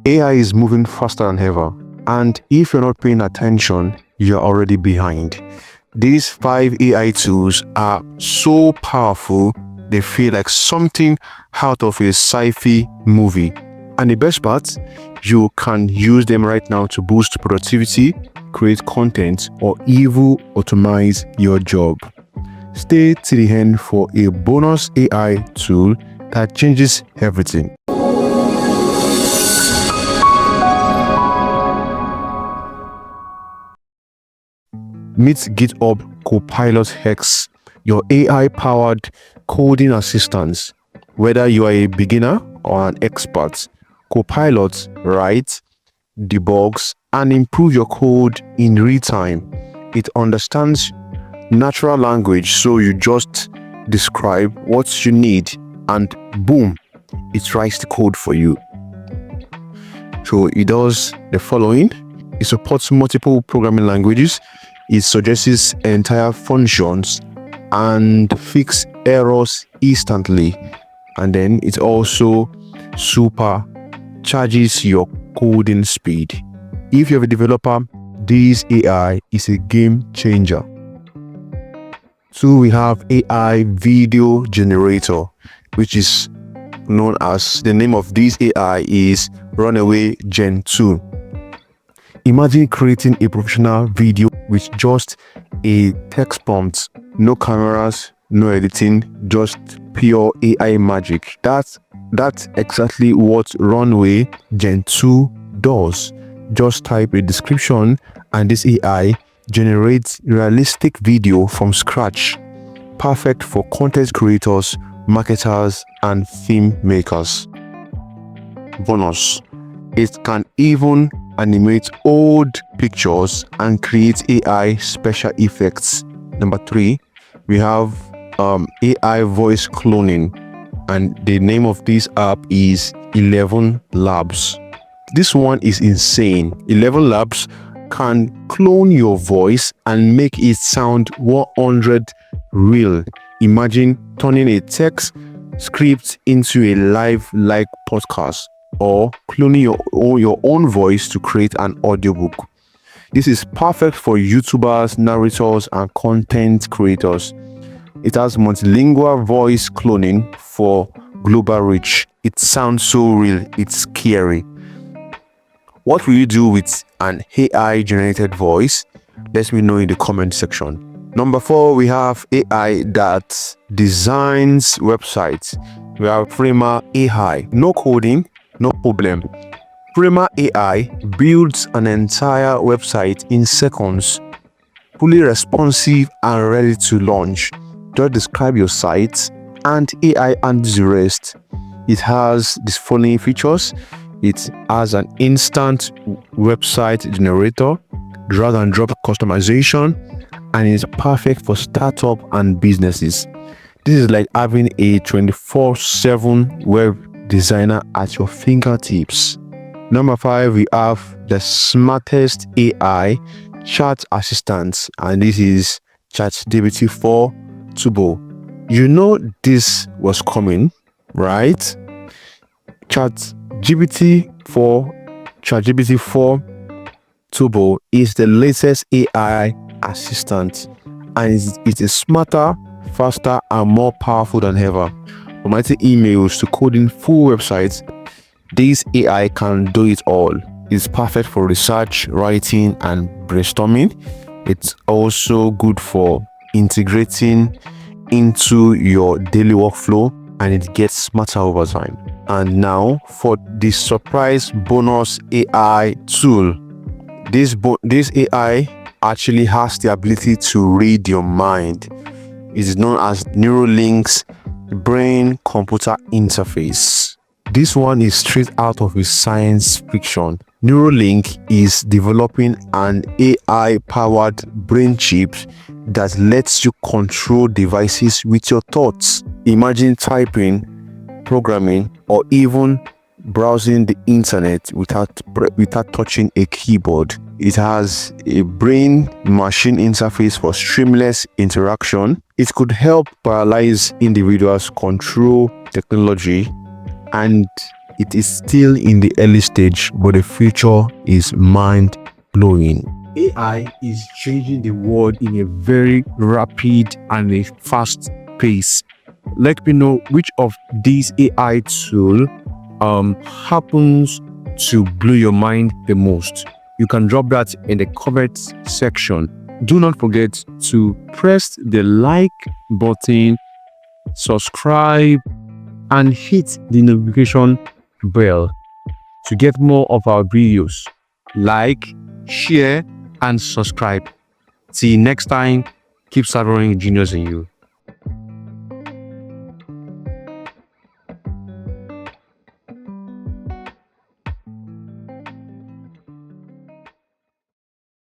AI is moving faster than ever, and if you're not paying attention, you're already behind. These 5 AI tools are so powerful, they feel like something out of a sci-fi movie. And the best part, you can use them right now to boost productivity, create content, or even automate your job. Stay till the end for a bonus AI tool that changes everything. Meet GitHub Copilot X, your AI-powered coding assistant. Whether you are a beginner or an expert, Copilot writes, debugs, and improves your code in real time. It understands natural language, so you just describe what you need and boom, it writes the code for you. So it does the following. It supports multiple programming languages. It suggests entire functions and fix errors instantly. And then it also supercharges your coding speed. If you have a developer, this AI is a game changer. So we have AI video generator, which is known as, the name of this AI is Runaway Gen 2. Imagine creating a professional video with just a text prompt, no cameras, no editing, just pure AI magic. That's exactly what Runway Gen 2 does. Just type a description and this AI generates realistic video from scratch. Perfect for content creators, marketers, and filmmakers. Bonus: it can even animate old pictures and create AI special effects. Number 3, we have AI voice cloning, and the name of this app is 11 Labs. This one is insane. 11 Labs can clone your voice and make it sound 100 real. Imagine turning a text script into a live like podcast, or cloning your own voice to create an audiobook. This is perfect for YouTubers, narrators, and content creators. It has multilingual voice cloning for global reach. It sounds so real, it's scary. What will you do with an AI generated voice? Let me know in the comment section. Number 4, we have AI that designs websites. We have Framer AI. No coding, no problem. Framer AI builds an entire website in seconds, fully responsive and ready to launch. Just describe your site and AI handles the rest. It has these following features. It has an instant website generator, drag and drop customization, and is perfect for startup and businesses. This is like having a 24/7 web designer at your fingertips. Number 5, we have the smartest AI chat assistant, and this is ChatGPT 4 Turbo. You know this was coming, right? ChatGPT 4 Turbo is the latest AI assistant, and it is smarter, faster, and more powerful than ever. From writing emails to coding full websites, this AI can do it all. It's perfect for research, writing, and brainstorming. It's also good for integrating into your daily workflow, and it gets smarter over time. And now for the surprise bonus AI tool. This AI actually has the ability to read your mind. It is known as Neuralink's brain-computer interface. This one is straight out of a science fiction. Neuralink is developing an AI-powered brain chip that lets you control devices with your thoughts. Imagine typing, programming, or even browsing the internet without touching a keyboard. It has a brain-machine interface for seamless interaction. It could help paralyzed individuals control technology and It is still in the early stage, but the future is mind-blowing. AI is changing the world in a very rapid and a fast pace. Let me know which of these AI tools happens to blow your mind the most. You can drop that in the comment section. Do not forget to press the like button, subscribe, and hit the notification bell to get more of our videos. Like, share, and subscribe. See you next time. Keep savoring genius in you.